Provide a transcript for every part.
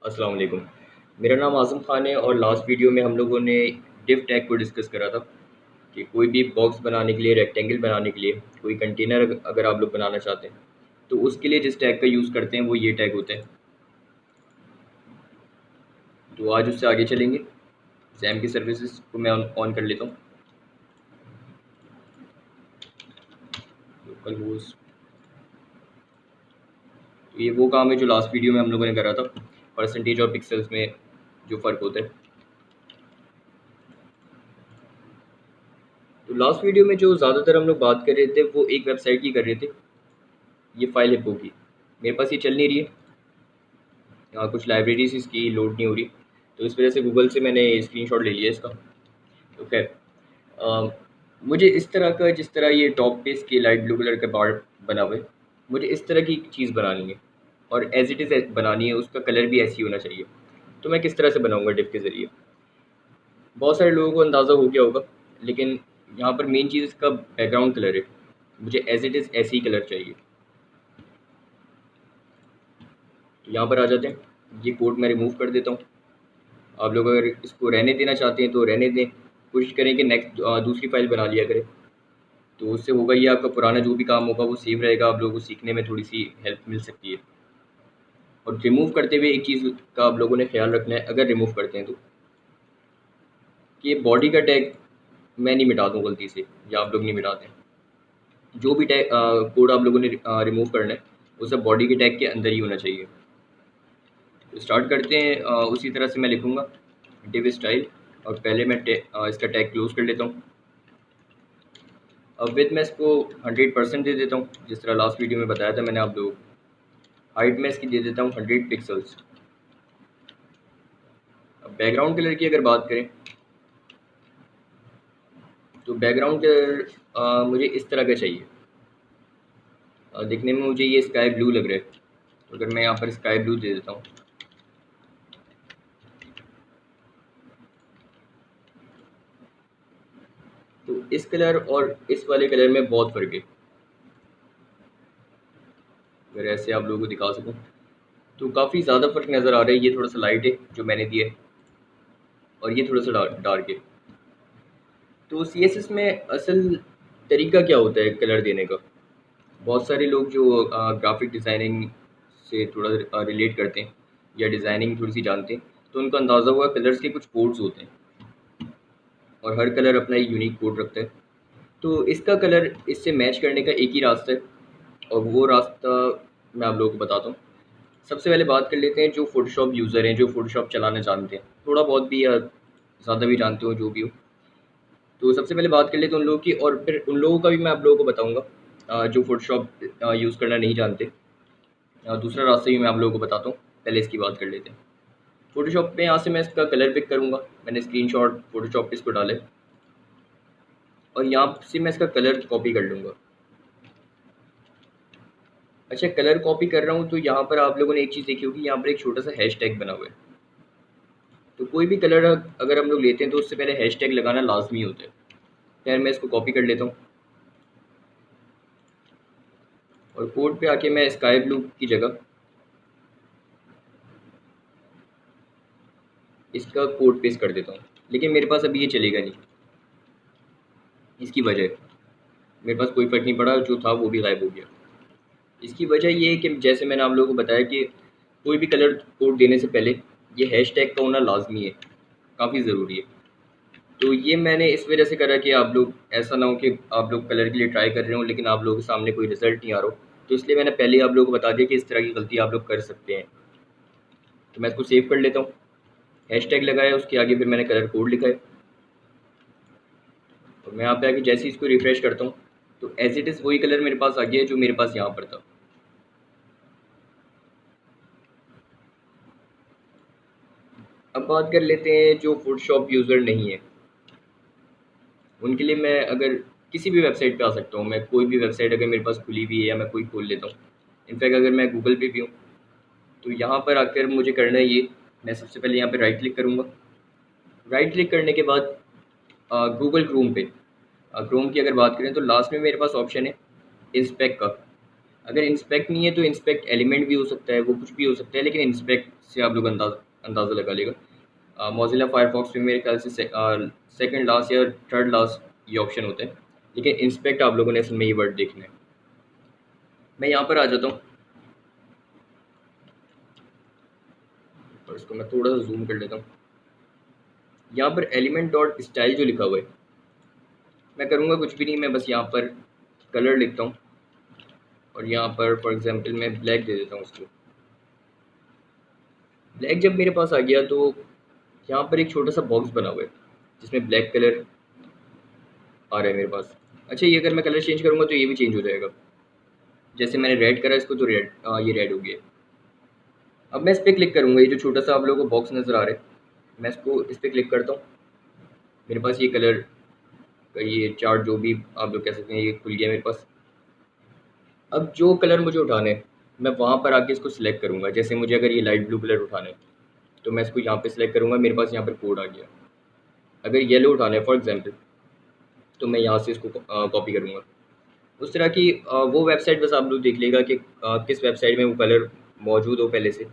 अस्सलाम वालेकुम। मेरा नाम आज़म ख़ान है और लास्ट वीडियो में हम लोगों ने डिव टैग को डिस्कस करा था कि कोई भी बॉक्स बनाने के लिए, रेक्टेंगल बनाने के लिए, कोई कंटेनर अगर आप लोग बनाना चाहते हैं, तो उसके लिए जिस टैग का यूज़ करते हैं वो ये टैग होता है। तो आज उससे आगे चलेंगे। ज़ैम की सर्विसेज को मैं ऑन कर लेता हूँ। लोकल होस्ट, तो ये वो काम है जो लास्ट वीडियो में हम लोगों ने करा था, परसेंटेज और पिक्सल्स में जो फ़र्क होता है। तो लास्ट वीडियो में जो ज़्यादातर हम लोग बात कर रहे थे वो एक वेबसाइट की कर रहे थे, ये फाइल हिप्पो की। मेरे पास ये चल नहीं रही है, यहाँ कुछ लाइब्रेरीज इसकी लोड नहीं हो रही, तो इस वजह से गूगल से मैंने स्क्रीनशॉट ले लिया इसका। तो खैर, अ, मुझे इस तरह का, जिस तरह ये टॉप पे इसके लाइट ब्लू कलर का पार्ट बना हुआ है, मुझे इस तरह की चीज़ बनानी है और एज इट इज़ बनानी है, उसका कलर भी ऐसे ही होना चाहिए। तो मैं किस तरह से बनाऊंगा डिव के ज़रिए? बहुत सारे लोगों को अंदाज़ा हो गया होगा, लेकिन यहाँ पर मेन चीज़ इसका बैकग्राउंड कलर है। मुझे एज इट इज़ ऐसे ही कलर चाहिए। तो यहाँ पर आ जाते हैं, ये कोड मैं रिमूव कर देता हूँ। आप लोग अगर इसको रहने देना चाहते हैं तो रहने दें, कोशिश करें कि नेक्स्ट दूसरी फाइल बना लिया करें। तो उससे होगा ये, आपका पुराना जो भी काम होगा वो सेव रहेगा, आप लोगों को सीखने में थोड़ी सी हेल्प मिल सकती है। और रिमूव करते हुए एक चीज़ का आप लोगों ने ख्याल रखना है, अगर रिमूव करते हैं तो, कि ये बॉडी का टैग मैं नहीं मिटा दूँ गलती से, या आप लोग नहीं मिटाते। जो भी टैग कोड आप लोगों ने रिमूव करना है वो सब बॉडी के टैग के अंदर ही होना चाहिए। तो स्टार्ट करते हैं। उसी तरह से मैं लिखूँगा डिव स्टाइल, और पहले मैं इसका टैग क्लोज कर लेता हूँ। अब विथ मैं इसको 100% दे देता हूँ, जिस तरह लास्ट वीडियो में बताया था मैंने आप लोगों को। हाइट में इसकी दे देता हूँ 100 पिक्सल्स। अब बैकग्राउंड कलर की अगर बात करें, तो बैकग्राउंड कलर मुझे इस तरह का चाहिए। दिखने में मुझे ये स्काई ब्लू लग रहा है, तो अगर मैं यहाँ पर स्काई ब्लू दे देता हूँ, तो इस कलर और इस वाले कलर में बहुत फ़र्क है। अगर ऐसे आप लोगों को दिखा सकूँ तो काफ़ी ज़्यादा फ़र्क नज़र आ रहा है। ये थोड़ा सा लाइट है जो मैंने दिया है, और ये थोड़ा सा डार्क है। तो CSS में असल तरीका क्या होता है कलर देने का? बहुत सारे लोग जो ग्राफिक डिज़ाइनिंग से थोड़ा रिलेट करते हैं या डिज़ाइनिंग थोड़ी सी जानते हैं, तो उनको अंदाज़ा हुआ कलर्स के कुछ कोड्स होते हैं, और हर कलर अपना एक यूनिक कोड रखता है। तो इसका कलर इससे मैच करने का एक ही रास्ता है, और वो रास्ता मैं आप लोगों को बताता हूँ। सबसे पहले बात कर लेते हैं जो फ़ोटोशॉप यूज़र हैं, जो फ़ोटोशॉप चलाना जानते हैं, थोड़ा बहुत भी या ज़्यादा भी जानते हो, जो भी हो। तो सबसे पहले बात कर लेते हैं उन लोगों की, और फिर उन लोगों का भी मैं आप लोगों को बताऊँगा जो फ़ोटोशॉप यूज़ करना नहीं जानते। दूसरा रास्ता भी मैं आप लोगों को बताता हूँ, पहले इसकी बात कर लेते हैं। फ़ोटोशॉप पे यहाँ से मैं इसका कलर पिक करूँगा। मैंने स्क्रीनशॉट फ़ोटोशॉप पे इसको डाला है, और यहाँ से मैं इसका कलर कॉपी कर लूँगा। अच्छा, कलर कॉपी कर रहा हूँ तो यहाँ पर आप लोगों ने एक चीज़ देखी होगी, यहाँ पर एक छोटा सा हैशटैग बना हुआ है। तो कोई भी कलर अगर हम लोग लेते हैं तो उससे पहले हैशटैग लगाना लाजमी होता है। खैर, मैं इसको कॉपी कर लेता हूँ, और कोड पे आके मैं स्काई ब्लू की जगह इसका कोड पेस्ट कर देता हूँ। लेकिन मेरे पास अभी ये चलेगा नहीं, इसकी वजह, मेरे पास कोई फ़र्क नहीं पड़ा, जो था वो भी गायब हो गया। इसकी वजह ये है कि जैसे मैंने आप लोगों को बताया कि कोई भी कलर कोड देने से पहले ये हैशटैग का होना लाजमी है, काफ़ी ज़रूरी है। तो ये मैंने इस वजह से करा कि आप लोग, ऐसा ना हो कि आप लोग कलर के लिए ट्राई कर रहे हो लेकिन आप लोगों के सामने कोई रिज़ल्ट नहीं आ रहा हो। तो इसलिए मैंने पहले ही आप लोगों को बता दिया कि इस तरह की गलती आप लोग कर सकते हैं। तो मैं इसको सेव कर लेता हूँ। हैशटैग लगाया, उसके आगे फिर मैंने कलर कोड लिखा है, और मैं यहाँ पे आके जैसे ही इसको रिफ़्रेश करता हूँ तो एज़ इट इज़ वही कलर मेरे पास आ गया है जो मेरे पास यहाँ पर था। अब बात कर लेते हैं जो फ़ोटोशॉप यूज़र नहीं है, उनके लिए मैं अगर किसी भी वेबसाइट पे आ सकता हूँ। मैं कोई भी वेबसाइट अगर मेरे पास खुली हुई है या मैं कोई खोल लेता हूँ, इनफैक्ट अगर मैं गूगल पे भी हूँ, तो यहाँ पर आकर मुझे करना है ये, मैं सबसे पहले यहाँ पे राइट क्लिक करूँगा। राइट क्लिक करने के बाद गूगल क्रोम पे, क्रोम की अगर बात करें तो लास्ट में मेरे पास ऑप्शन है इंस्पेक्ट का। अगर इंस्पेक्ट नहीं है तो इंस्पेक्ट एलिमेंट भी हो सकता है, वो कुछ भी हो सकता है, लेकिन इंस्पेक्ट से आप लोग अंदाज़ा लगा लेगा। मोज़िला फायरफॉक्स में मेरे ख्याल से सेकंड लास्ट या थर्ड लास्ट ये ऑप्शन होता है, लेकिन इंस्पेक्ट आप लोगों ने असल में ये वर्ड देखना है। मैं यहाँ पर आ जाता हूँ और इसको मैं थोड़ा सा जूम कर लेता हूँ। यहाँ पर एलिमेंट डॉट स्टाइल जो लिखा हुआ है, मैं करूँगा कुछ भी नहीं, मैं बस यहाँ पर कलर लिखता हूँ और यहाँ पर फॉर एग्जांपल मैं ब्लैक दे देता हूँ उसको। ब्लैक जब मेरे पास आ गया तो यहाँ पर एक छोटा सा बॉक्स बना हुआ है जिसमें ब्लैक कलर आ रहा है मेरे पास। अच्छा, ये अगर मैं कलर चेंज करूँगा तो ये भी चेंज हो जाएगा। जैसे मैंने रेड करा इसको तो रेड, ये रेड हो गया। अब मैं इस पर क्लिक करूँगा, ये जो छोटा सा आप लोगों को बॉक्स नज़र आ रहा है, मैं इसको इस पर क्लिक करता हूँ। मेरे पास ये कलर का ये चार्ट जो भी आप लोग कह सकते हैं ये खुल गया मेरे पास। अब जो कलर मुझे उठाना है मैं वहाँ पर आके इसको सिलेक्ट करूँगा। जैसे मुझे अगर ये लाइट ब्लू कलर उठाना है तो मैं इसको यहाँ पे सिलेक्ट करूँगा, मेरे पास यहाँ पर कोड आ गया। अगर येलो उठाना है फॉर एग्जांपल तो मैं यहाँ से इसको कॉपी करूँगा। उस तरह की वो वेबसाइट बस आप लोग देख लेगा कि किस वेबसाइट में वो कलर मौजूद हो पहले से,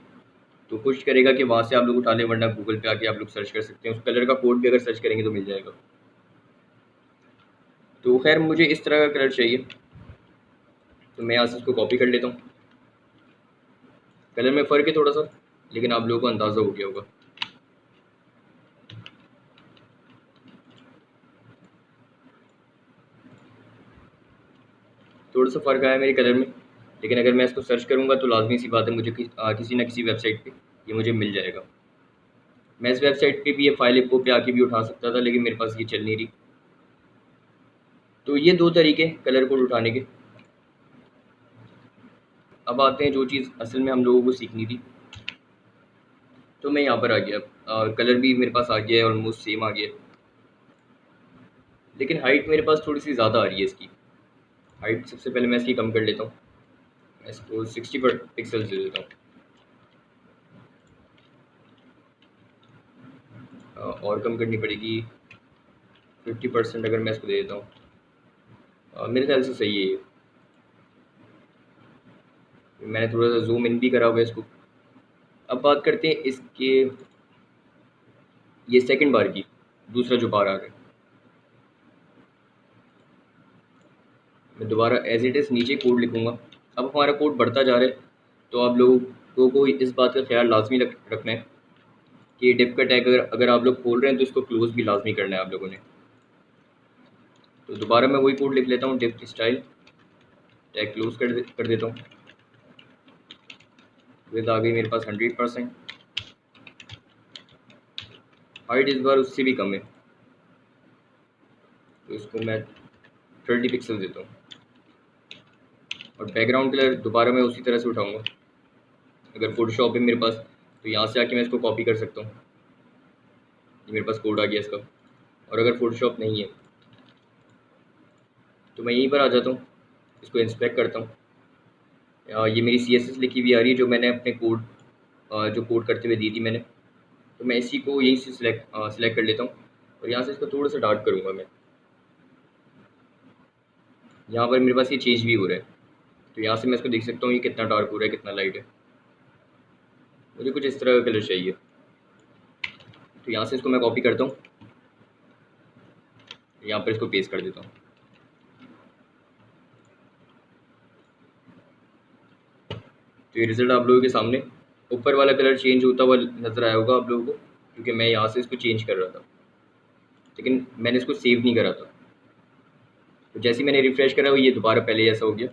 तो कोशिश करेगा कि वहाँ से आप लोग उठा लें, वरना गूगल पे आके आप लोग सर्च कर सकते हैं। उस कलर का कोड भी अगर सर्च करेंगे तो मिल जाएगा। तो खैर मुझे इस तरह का कलर चाहिए तो मैं यहाँ से इसको कॉपी कर लेता हूँ। कलर में फ़र्क है थोड़ा सा, लेकिन आप लोगों को अंदाज़ा हो गया होगा। थोड़ा सा फ़र्क आया मेरे कलर में, लेकिन अगर मैं इसको सर्च करूँगा तो लाजमी सी बात है मुझे किसी ना किसी वेबसाइट पे ये मुझे मिल जाएगा। मैं इस वेबसाइट पे भी ये फाइल इप्पो पे आके भी उठा सकता था, लेकिन मेरे पास ये चल नहीं रही। तो ये दो तरीके कलर कोड उठाने के। अब आते हैं जो चीज़ असल में हम लोगों को सीखनी थी। तो मैं यहाँ पर आ गया, कलर भी मेरे पास आ गया है, ऑलमोस्ट सेम आ गया है, लेकिन हाइट मेरे पास थोड़ी सी ज़्यादा आ रही है इसकी। हाइट सबसे पहले मैं इसकी कम कर लेता हूँ, मैं इसको 60 पिक्सल दे देता हूँ। और कम करनी पड़ेगी, 50% अगर मैं इसको दे देता हूँ। मेरे ख्याल से सही है ये। मैंने थोड़ा सा जूम इन भी करा हुआ है इसको। अब बात करते हैं इसके ये सेकंड बार की, दूसरा जो बार आ रहा है। मैं दोबारा एज इट इज़ नीचे कोड लिखूँगा। अब हमारा कोड बढ़ता जा रहा है, तो आप लोगों को इस बात का ख्याल लाजमी रखना है कि डिप का टैग अगर आप लोग खोल रहे हैं तो इसको क्लोज़ भी लाजमी करना है आप लोगों ने। तो दोबारा मैं वही कोड लिख लेता हूँ, डिप स्टाइल टैग क्लोज कर देता हूँ। विद आ गई मेरे पास 100%। हाइट इस बार उससे भी कम है, तो इसको मैं 30 पिक्सल देता हूँ। और बैकग्राउंड कलर दोबारा मैं उसी तरह से उठाऊँगा। अगर फोटोशॉप है मेरे पास तो यहाँ से आके मैं इसको कॉपी कर सकता हूँ, ये मेरे पास कोड आ गया इसका। और अगर फोटोशॉप नहीं है तो मैं यहीं पर आ जाता हूँ, इसको इंस्पेक्ट करता हूँ। ये मेरी CSS लिखी हुई आ रही है जो मैंने अपने कोड जो कोड करते हुए दी थी मैंने, तो मैं इसी को यहीं से सिलेक्ट कर लेता हूँ और यहाँ से इसको थोड़ा सा डार्क करूँगा मैं। यहाँ पर मेरे पास ये चेंज भी हो रहा है, तो यहाँ से मैं इसको देख सकता हूँ ये कितना डार्क हो रहा है कितना लाइट है। मुझे कुछ इस तरह का कलर चाहिए, तो यहाँ से इसको मैं कॉपी करता हूँ, यहाँ पर इसको पेस्ट कर देता हूँ। तो ये रिज़ल्ट आप लोगों के सामने। ऊपर वाला कलर चेंज होता हुआ नज़र आया होगा आप लोगों को, क्योंकि मैं यहाँ से इसको चेंज कर रहा था, लेकिन मैंने इसको सेव नहीं करा था। तो जैसे ही मैंने रिफ़्रेश करा ये दोबारा पहले जैसा हो गया।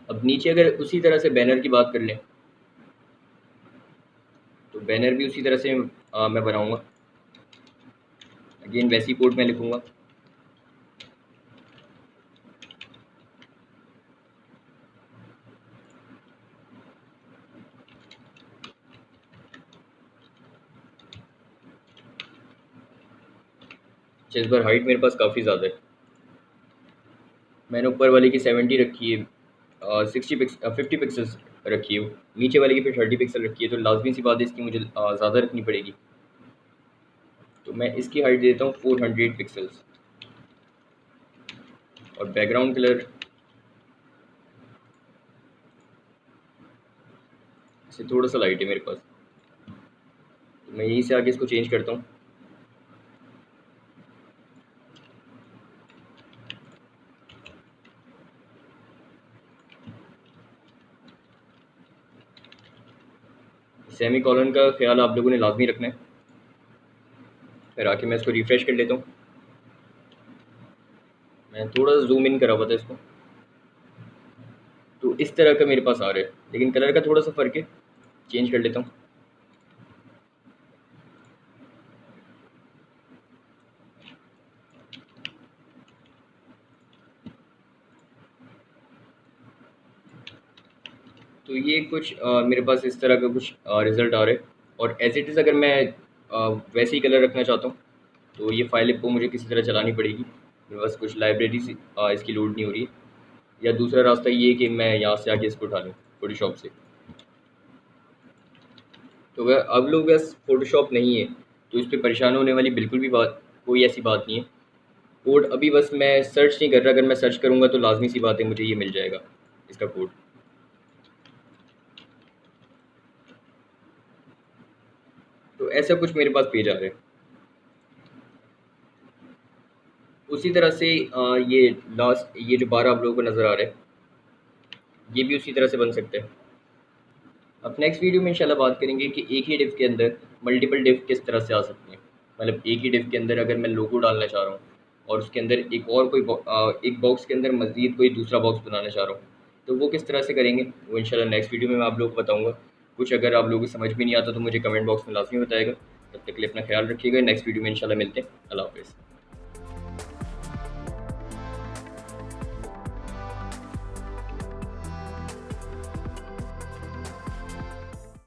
अब नीचे अगर उसी तरह से बैनर की बात कर लें तो बैनर भी उसी तरह से मैं बनाऊँगा। अगेन वैसी कोड मैं लिखूँगा। इस बार हाइट मेरे पास काफ़ी ज़्यादा है, मैंने ऊपर वाले की 70 रखी है, 50 पिक्सल्स रखी है, नीचे वाले की फिर 30 पिक्सल रखी है, तो लाजमी सी बात है इसकी मुझे ज़्यादा रखनी पड़ेगी। तो मैं इसकी हाइट देता हूँ 400 पिक्सल्स। और बैकग्राउंड कलर इससे थोड़ा सा लाइट है मेरे पास, तो मैं यहीं से आके इसको चेंज करता हूँ। सेमी कॉलन का ख्याल आप लोगों ने लाजमी रखना है। फिर आके मैं इसको रिफ़्रेश कर लेता हूँ। मैं थोड़ा सा जूम इन करा हुआ था इसको, तो इस तरह का मेरे पास आ रहा है, लेकिन कलर का थोड़ा सा फ़र्क है। चेंज कर लेता हूँ। तो ये कुछ मेरे पास इस तरह का कुछ रिज़ल्ट आ रहा है। और एज़ इट इज़ अगर मैं वैसे ही कलर रखना चाहता हूँ तो ये फाइल को मुझे किसी तरह चलानी पड़ेगी। मेरे पास कुछ लाइब्रेरी से इसकी लोड नहीं हो रही है, या दूसरा रास्ता ये है कि मैं यहाँ से आके इसको उठा लूँ फ़ोटोशॉप से। तो अगर अब लोग बस फ़ोटोशॉप नहीं है तो इस पे परेशान होने वाली बिल्कुल भी बात, कोई ऐसी बात नहीं है। कोड अभी बस मैं सर्च नहीं कर रहा, अगर मैं सर्च करूँगा तो लाज़मी सी बात है मुझे ये मिल जाएगा इसका कोड। तो ऐसा कुछ मेरे पास पेज आ रहा है। उसी तरह से ये लास्ट ये जो 12 आप लोगों को नज़र आ रहा है, ये भी उसी तरह से बन सकता है। अब नेक्स्ट वीडियो में इंशाल्लाह बात करेंगे कि एक ही डिव के अंदर मल्टीपल डिव किस तरह से आ सकते हैं। मतलब एक ही डिव के अंदर अगर मैं लोगो डालना चाह रहा हूँ और उसके अंदर एक और कोई एक बॉक्स के अंदर मज़ीद कोई दूसरा बॉक्स बनाना चाह रहा हूँ, तो वो किस तरह से करेंगे वो इंशाल्लाह नेक्स्ट वीडियो में मैं आप लोगों को बताऊँगा। कुछ अगर आप लोगों को समझ में नहीं आता तो मुझे कमेंट बॉक्स में लाजमी बताएगा। तब तक के लिए अपना ख्याल रखिएगा। नेक्स्ट वीडियो में इंशाल्लाह मिलते हैं। अल्लाह हाफ़िज़।